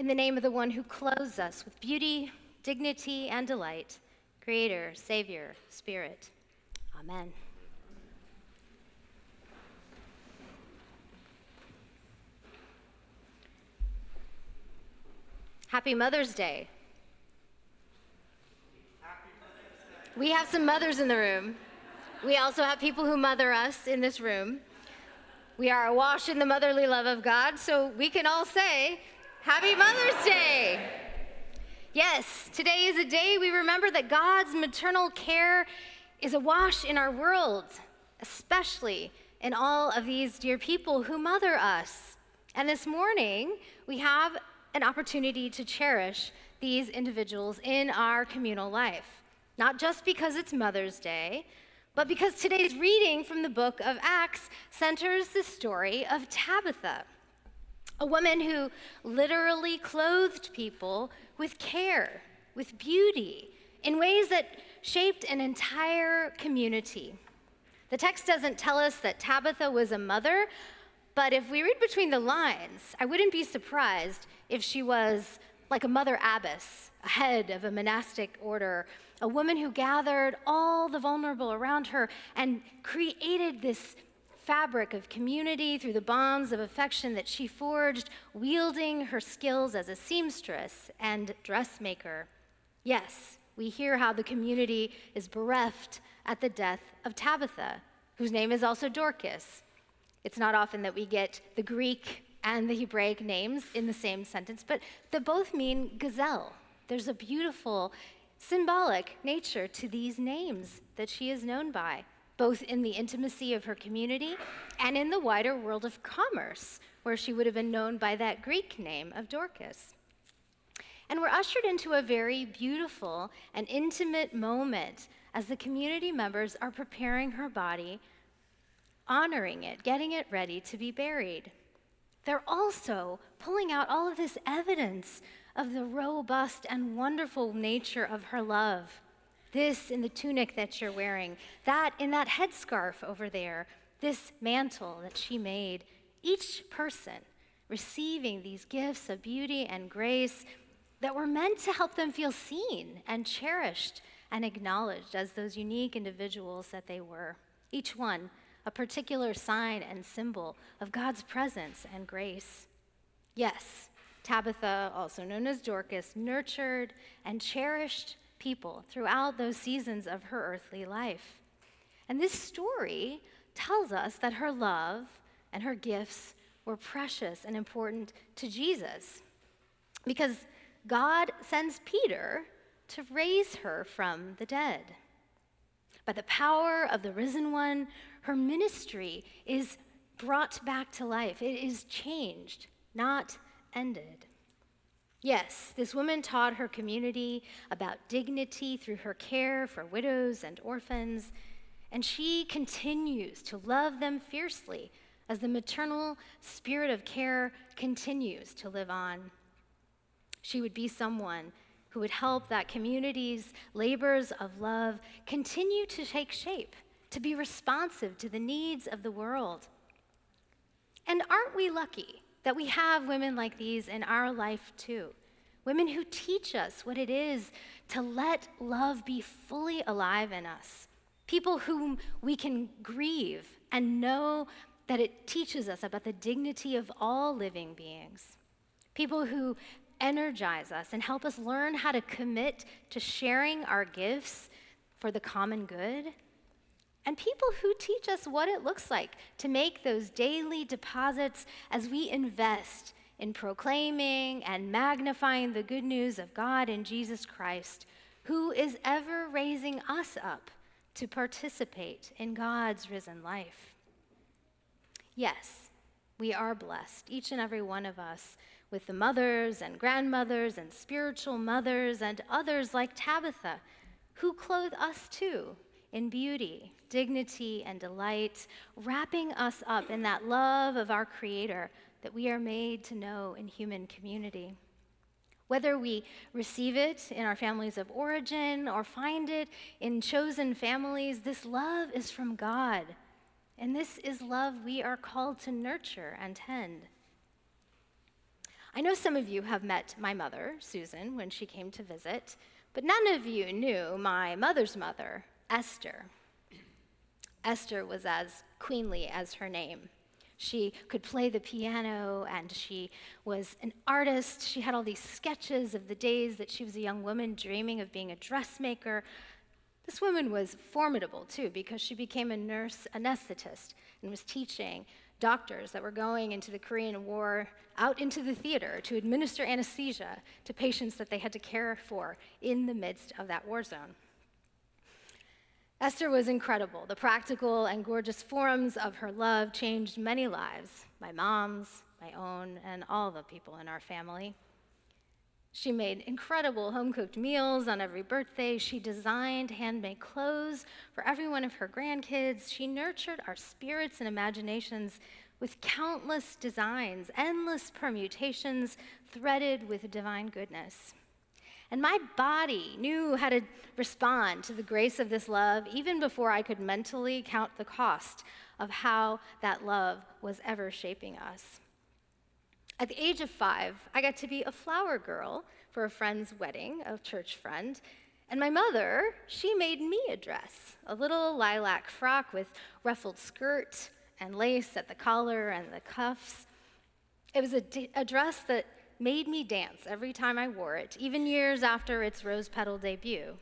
In the name of the one who clothes us with beauty, dignity, and delight, Creator, Savior, Spirit. Amen. Happy Mother's Day. We have some mothers in the room. We also have people who mother us in this room. We are awash in the motherly love of God, so we can all say, Happy Mother's Day. Yes, today is a day we remember that God's maternal care is awash in our world, especially in all of these dear people who mother us. And this morning, we have an opportunity to cherish these individuals in our communal life. Not just because it's Mother's Day, but because today's reading from the book of Acts centers the story of Tabitha, a woman who literally clothed people with care, with beauty, in ways that shaped an entire community. The text doesn't tell us that Tabitha was a mother, but if we read between the lines, I wouldn't be surprised if she was like a mother abbess, a head of a monastic order, a woman who gathered all the vulnerable around her and created this fabric of community through the bonds of affection that she forged, wielding her skills as a seamstress and dressmaker. Yes, we hear how the community is bereft at the death of Tabitha, whose name is also Dorcas. It's not often that we get the Greek and the Hebraic names in the same sentence, but they both mean gazelle. There's a beautiful symbolic nature to these names that she is known by, both in the intimacy of her community and in the wider world of commerce, where she would have been known by that Greek name of Dorcas. And we're ushered into a very beautiful and intimate moment as the community members are preparing her body, honoring it, getting it ready to be buried. They're also pulling out all of this evidence of the robust and wonderful nature of her love. This in the tunic that you're wearing, that in that headscarf over there, this mantle that she made. Each person receiving these gifts of beauty and grace that were meant to help them feel seen and cherished and acknowledged as those unique individuals that they were. Each one a particular sign and symbol of God's presence and grace. Yes, Tabitha, also known as Dorcas, nurtured and cherished people throughout those seasons of her earthly life. And this story tells us that her love and her gifts were precious and important to Jesus, because God sends Peter to raise her from the dead. By the power of the risen one, her ministry is brought back to life. It is changed, not ended. Yes, this woman taught her community about dignity through her care for widows and orphans, and she continues to love them fiercely as the maternal spirit of care continues to live on. She would be someone who would help that community's labors of love continue to take shape, to be responsive to the needs of the world. And aren't we lucky that we have women like these in our life too? Women who teach us what it is to let love be fully alive in us. People whom we can grieve and know that it teaches us about the dignity of all living beings. People who energize us and help us learn how to commit to sharing our gifts for the common good. And people who teach us what it looks like to make those daily deposits as we invest in proclaiming and magnifying the good news of God in Jesus Christ, who is ever raising us up to participate in God's risen life. Yes, we are blessed, each and every one of us, with the mothers and grandmothers and spiritual mothers and others like Tabitha, who clothe us too in beauty, dignity, and delight, wrapping us up in that love of our Creator that we are made to know in human community. Whether we receive it in our families of origin or find it in chosen families, this love is from God, and this is love we are called to nurture and tend. I know some of you have met my mother, Susan, when she came to visit, but none of you knew my mother's mother, Esther. Esther was as queenly as her name. She could play the piano, and she was an artist. She had all these sketches of the days that she was a young woman dreaming of being a dressmaker. This woman was formidable, too, because she became a nurse anesthetist and was teaching doctors that were going into the Korean War out into the theater to administer anesthesia to patients that they had to care for in the midst of that war zone. Esther was incredible. The practical and gorgeous forms of her love changed many lives, my mom's, my own, and all the people in our family. She made incredible home-cooked meals on every birthday. She designed handmade clothes for every one of her grandkids. She nurtured our spirits and imaginations with countless designs, endless permutations threaded with divine goodness. And my body knew how to respond to the grace of this love even before I could mentally count the cost of how that love was ever shaping us. At the age of 5, I got to be a flower girl for a friend's wedding, a church friend. And my mother, she made me a dress, a little lilac frock with ruffled skirt and lace at the collar and the cuffs. It was a dress that made me dance every time I wore it, even years after its rose petal debut.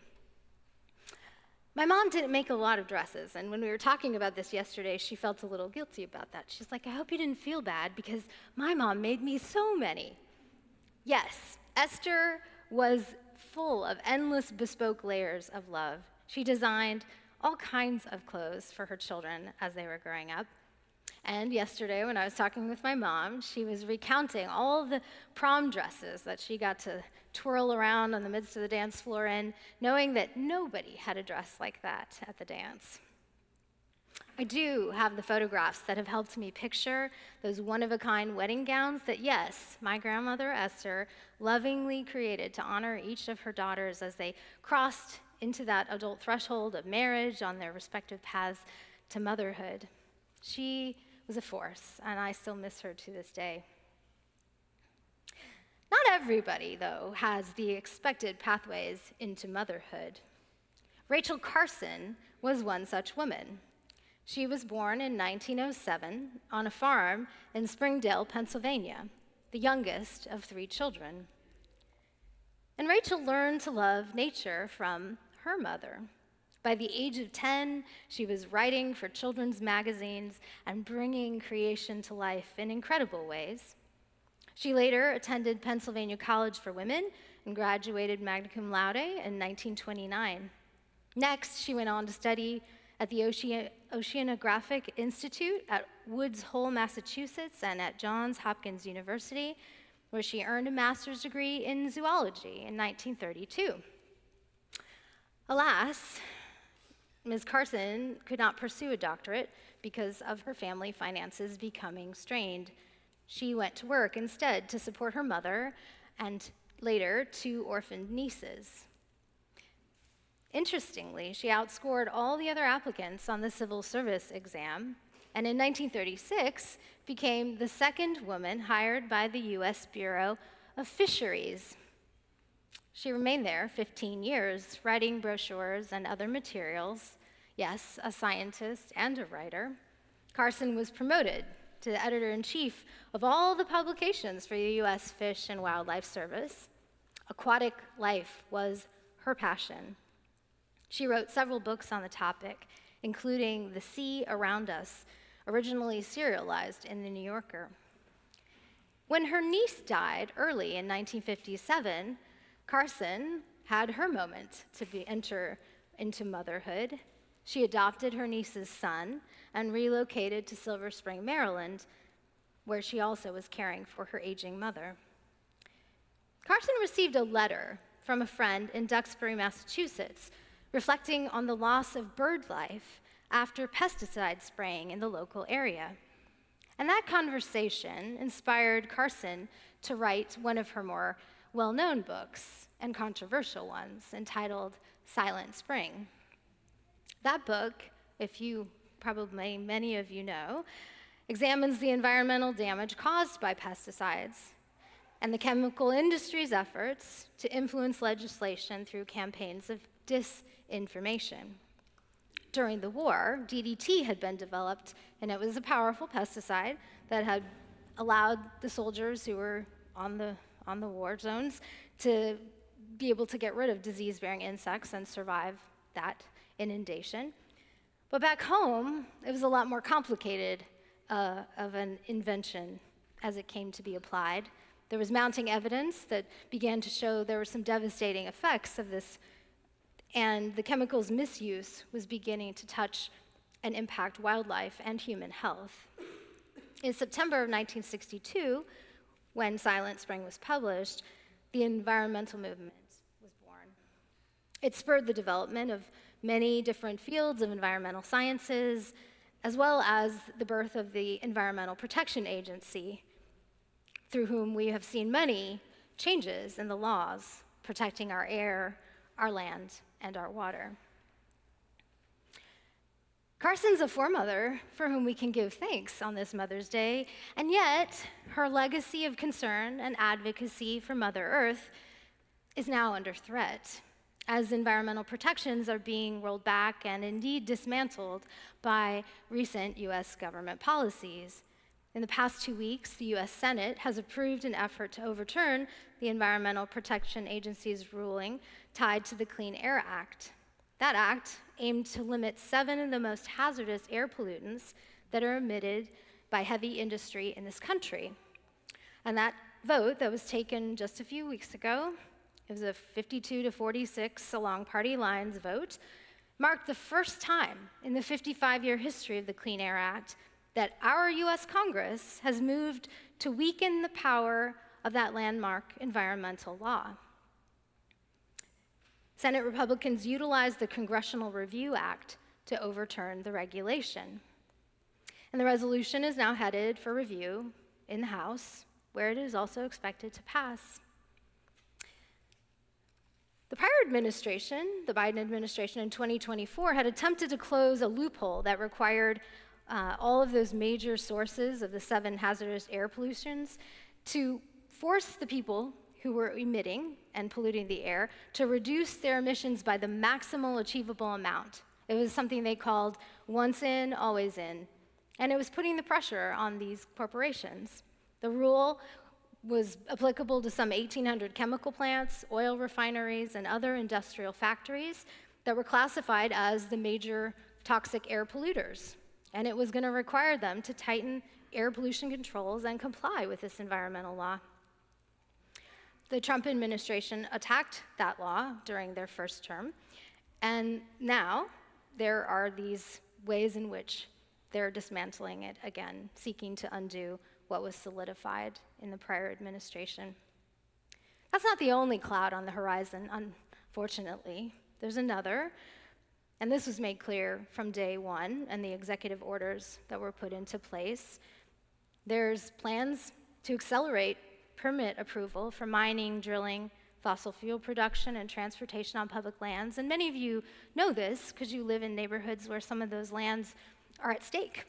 My mom didn't make a lot of dresses, and when we were talking about this yesterday, she felt a little guilty about that. She's like, I hope you didn't feel bad because my mom made me so many. Yes, Esther was full of endless bespoke layers of love. She designed all kinds of clothes for her children as they were growing up. And yesterday, when I was talking with my mom, she was recounting all the prom dresses that she got to twirl around in the midst of the dance floor in, knowing that nobody had a dress like that at the dance. I do have the photographs that have helped me picture those one-of-a-kind wedding gowns that, yes, my grandmother Esther lovingly created to honor each of her daughters as they crossed into that adult threshold of marriage on their respective paths to motherhood. She was a force, and I still miss her to this day. Not everybody, though, has the expected pathways into motherhood. Rachel Carson was one such woman. She was born in 1907 on a farm in Springdale, Pennsylvania, the youngest of 3 children. And Rachel learned to love nature from her mother. By the age of 10, she was writing for children's magazines and bringing creation to life in incredible ways. She later attended Pennsylvania College for Women and graduated magna cum laude in 1929. Next, she went on to study at the Oceanographic Institute at Woods Hole, Massachusetts, and at Johns Hopkins University, where she earned a master's degree in zoology in 1932. Alas, Ms. Carson could not pursue a doctorate because of her family finances becoming strained. She went to work instead to support her mother and later 2 orphaned nieces. Interestingly, she outscored all the other applicants on the civil service exam, and in 1936 became the second woman hired by the U.S. Bureau of Fisheries. She remained there 15 years, writing brochures and other materials. Yes, a scientist and a writer. Carson was promoted to the editor-in-chief of all the publications for the U.S. Fish and Wildlife Service. Aquatic life was her passion. She wrote several books on the topic, including The Sea Around Us, originally serialized in The New Yorker. When her niece died early in 1957, Carson had her moment to enter into motherhood. She adopted her niece's son and relocated to Silver Spring, Maryland, where she also was caring for her aging mother. Carson received a letter from a friend in Duxbury, Massachusetts, reflecting on the loss of bird life after pesticide spraying in the local area. And that conversation inspired Carson to write one of her more well-known books and controversial ones entitled Silent Spring. That book, if you probably many of you know, examines the environmental damage caused by pesticides. and the chemical industry's efforts to influence legislation through campaigns of disinformation. During the war, DDT had been developed, and it was a powerful pesticide that had allowed the soldiers who were on the war zones to be able to get rid of disease-bearing insects and survive that inundation. But back home, it was a lot more complicated of an invention as it came to be applied. There was mounting evidence that began to show there were some devastating effects of this, and the chemical's misuse was beginning to touch and impact wildlife and human health. In September of 1962, when Silent Spring was published, the environmental movement was born. It spurred the development of many different fields of environmental sciences, as well as the birth of the Environmental Protection Agency, through whom we have seen many changes in the laws protecting our air, our land, and our water. Carson's a foremother for whom we can give thanks on this Mother's Day, and yet her legacy of concern and advocacy for Mother Earth is now under threat, as environmental protections are being rolled back and indeed dismantled by recent US government policies. In the past 2 weeks, the US Senate has approved an effort to overturn the Environmental Protection Agency's ruling tied to the Clean Air Act. That act aimed to limit 7 of the most hazardous air pollutants that are emitted by heavy industry in this country. And that vote that was taken just a few weeks ago, it was a 52-46 along party lines vote, marked the first time in the 55-year history of the Clean Air Act that our US Congress has moved to weaken the power of that landmark environmental law. Senate Republicans utilized the Congressional Review Act to overturn the regulation. And the resolution is now headed for review in the House, where it is also expected to pass. The prior administration, the Biden administration in 2024, had attempted to close a loophole that required all of those major sources of the 7 hazardous air pollutions to force the people who were emitting and polluting the air to reduce their emissions by the maximal achievable amount. It was something they called once in, always in. And it was putting the pressure on these corporations. The rule was applicable to some 1,800 chemical plants, oil refineries, and other industrial factories that were classified as the major toxic air polluters. And it was going to require them to tighten air pollution controls and comply with this environmental law. The Trump administration attacked that law during their first term, and now there are these ways in which they're dismantling it again, seeking to undo what was solidified in the prior administration. That's not the only cloud on the horizon, unfortunately. There's another, and this was made clear from day one and the executive orders that were put into place. There's plans to accelerate permit approval for mining, drilling, fossil fuel production, and transportation on public lands. And many of you know this because you live in neighborhoods where some of those lands are at stake.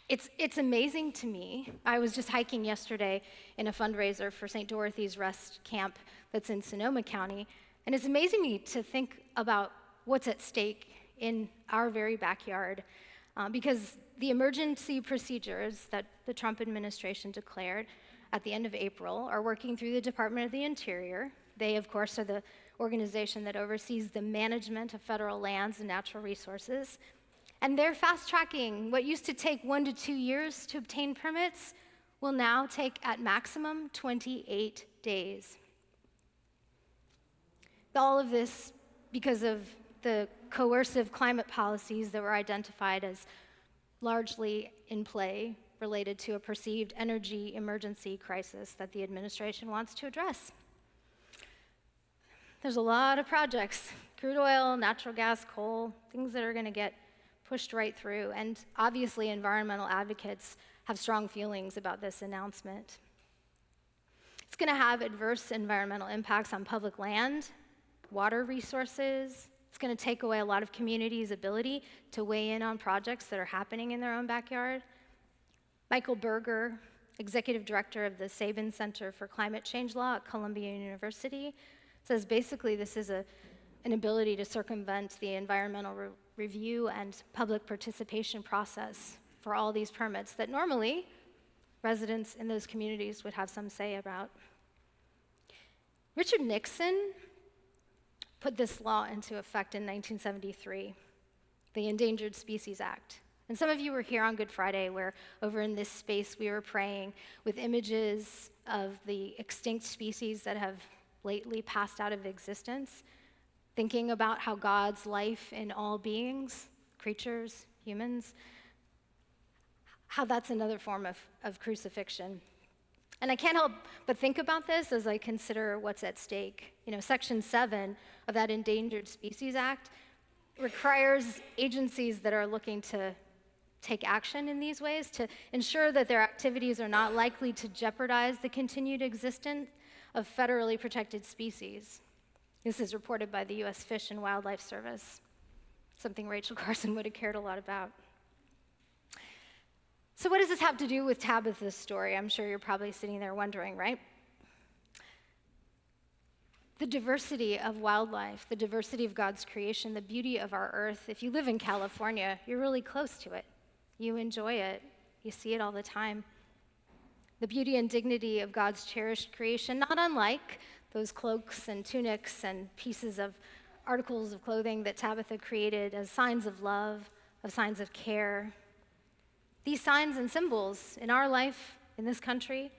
It's amazing to me. I was just hiking yesterday in a fundraiser for St. Dorothy's Rest Camp that's in Sonoma County, and it's amazing to me to think about what's at stake in our very backyard, because the emergency procedures that the Trump administration declared at the end of April are working through the Department of the Interior. They, of course, are the organization that oversees the management of federal lands and natural resources. And they're fast-tracking what used to take 1 to 2 years to obtain permits will now take at maximum 28 days. All of this because of the coercive climate policies that were identified as largely in play related to a perceived energy emergency crisis that the administration wants to address. There's a lot of projects, crude oil, natural gas, coal, things that are going to get pushed right through, and obviously environmental advocates have strong feelings about this announcement. It's going to have adverse environmental impacts on public land, water resources. It's going to take away a lot of communities' ability to weigh in on projects that are happening in their own backyard. Michael Berger executive director of the Sabin Center for Climate Change Law at Columbia University, says basically this is an ability to circumvent the environmental review and public participation process for all these permits that normally residents in those communities would have some say about. Richard Nixon put this law into effect in 1973, the Endangered Species Act. And some of you were here on Good Friday, where over in this space we were praying with images of the extinct species that have lately passed out of existence, thinking about how God's life in all beings, creatures, humans, how that's another form of crucifixion. And I can't help but think about this as I consider what's at stake. Section 7 of that Endangered Species Act requires agencies that are looking to take action in these ways to ensure that their activities are not likely to jeopardize the continued existence of federally protected species. This is reported by the U.S. Fish and Wildlife Service, something Rachel Carson would have cared a lot about. So what does this have to do with Tabitha's story? I'm sure you're probably sitting there wondering, right? The diversity of wildlife, the diversity of God's creation, the beauty of our earth. If you live in California, you're really close to it. You enjoy it. You see it all the time. The beauty and dignity of God's cherished creation, not unlike those cloaks and tunics and pieces of articles of clothing that Tabitha created as signs of love, as signs of care. These signs and symbols in our life, in this country,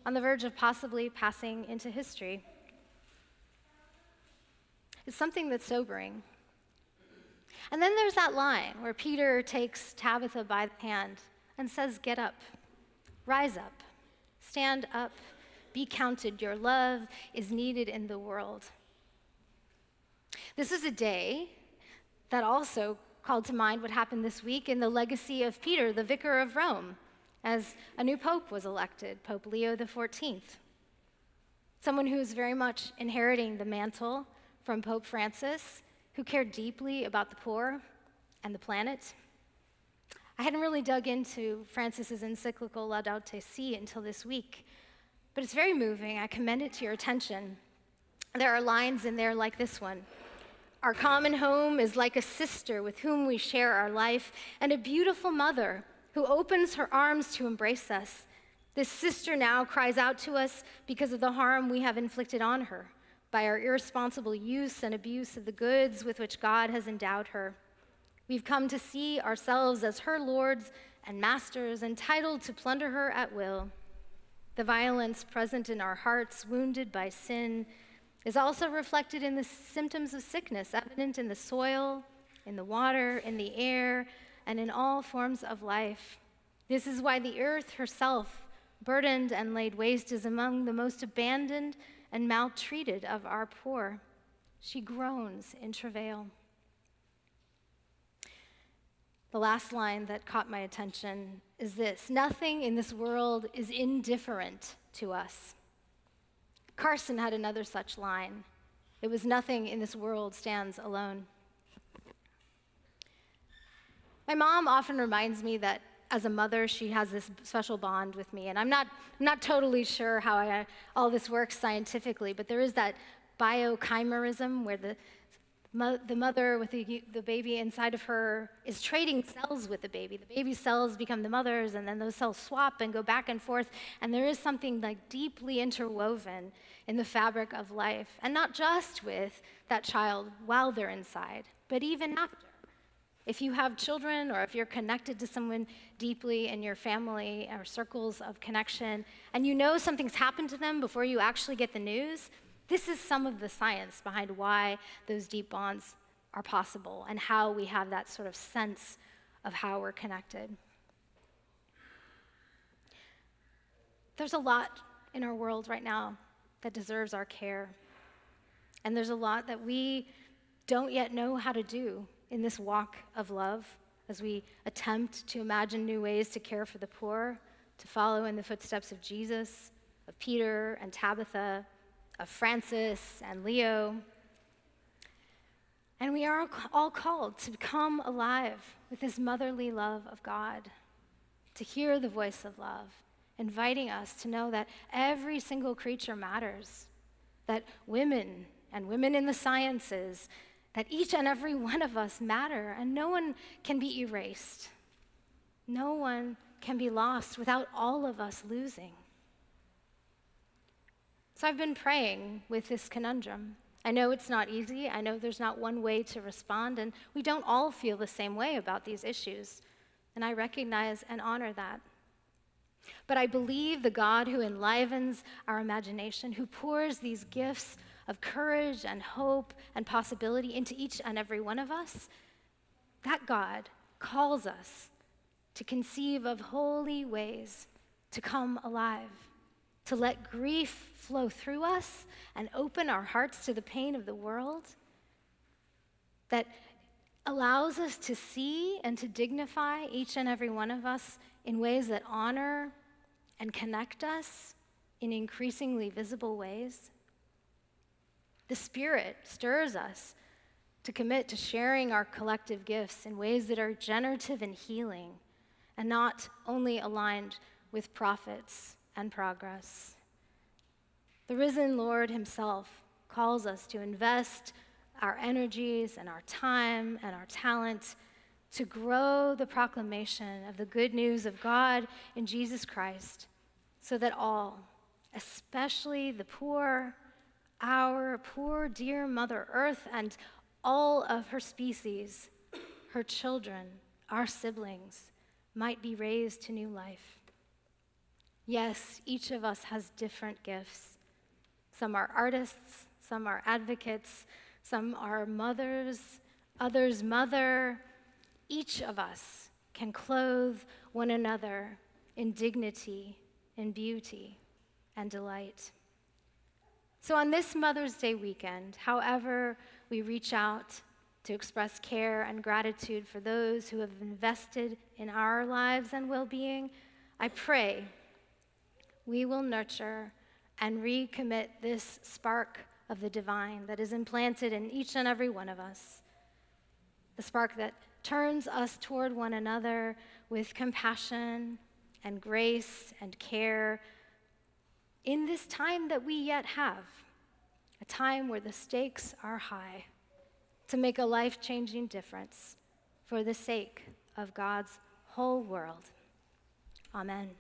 on the verge of possibly passing into history. It's something that's sobering. And then there's that line where Peter takes Tabitha by the hand and says, "Get up, rise up, stand up, be counted. Your love is needed in the world." This is a day that also called to mind what happened this week in the legacy of Peter, the vicar of Rome, as a new pope was elected, Pope Leo XIV. Someone who is very much inheriting the mantle from Pope Francis, who cared deeply about the poor and the planet. I hadn't really dug into Francis's encyclical Laudato Si until this week, but it's very moving. I commend it to your attention. There are lines in there like this one. "Our common home is like a sister with whom we share our life, and a beautiful mother who opens her arms to embrace us. This sister now cries out to us because of the harm we have inflicted on her by our irresponsible use and abuse of the goods with which God has endowed her. We've come to see ourselves as her lords and masters, entitled to plunder her at will. The violence present in our hearts, wounded by sin, is also reflected in the symptoms of sickness evident in the soil, in the water, in the air, and in all forms of life. This is why the earth herself, burdened and laid waste, is among the most abandoned and maltreated of our poor. She groans in travail." The last line that caught my attention is this: "Nothing in this world is indifferent to us." Carson had another such line. It was, "Nothing in this world stands alone." My mom often reminds me that as a mother, she has this special bond with me, and I'm not totally sure how all this works scientifically, but there is that biochimerism where the mother with the baby inside of her is trading cells with the baby. The baby's cells become the mother's, and then those cells swap and go back and forth, and there is something like deeply interwoven in the fabric of life, and not just with that child while they're inside, but even after. If you have children, or if you're connected to someone deeply in your family or circles of connection, and you know something's happened to them before you actually get the news, this is some of the science behind why those deep bonds are possible and how we have that sort of sense of how we're connected. There's a lot in our world right now that deserves our care, and there's a lot that we don't yet know how to do in this walk of love as we attempt to imagine new ways to care for the poor, to follow in the footsteps of Jesus, of Peter and Tabitha, of Francis and Leo. And we are all called to come alive with this motherly love of God, to hear the voice of love, inviting us to know that every single creature matters, that women and women in the sciences, that each and every one of us matter, and no one can be erased. No one can be lost without all of us losing. So I've been praying with this conundrum. I know it's not easy. I know there's not one way to respond, and we don't all feel the same way about these issues, and I recognize and honor that. But I believe the God who enlivens our imagination, who pours these gifts of courage and hope and possibility into each and every one of us, that God calls us to conceive of holy ways to come alive, to let grief flow through us and open our hearts to the pain of the world, that allows us to see and to dignify each and every one of us in ways that honor and connect us in increasingly visible ways. The Spirit stirs us to commit to sharing our collective gifts in ways that are generative and healing, and not only aligned with profits and progress. The risen Lord himself calls us to invest our energies and our time and our talent to grow the proclamation of the good news of God in Jesus Christ, so that all, especially the poor, our poor dear Mother Earth and all of her species, her children, our siblings, might be raised to new life. Yes, each of us has different gifts. Some are artists, some are advocates, some are mothers, others mother. Each of us can clothe one another in dignity, in beauty, and delight. So on this Mother's Day weekend, however we reach out to express care and gratitude for those who have invested in our lives and well-being, I pray we will nurture and recommit this spark of the divine that is implanted in each and every one of us, the spark that turns us toward one another with compassion and grace and care in this time that we yet have, a time where the stakes are high, to make a life-changing difference for the sake of God's whole world. Amen.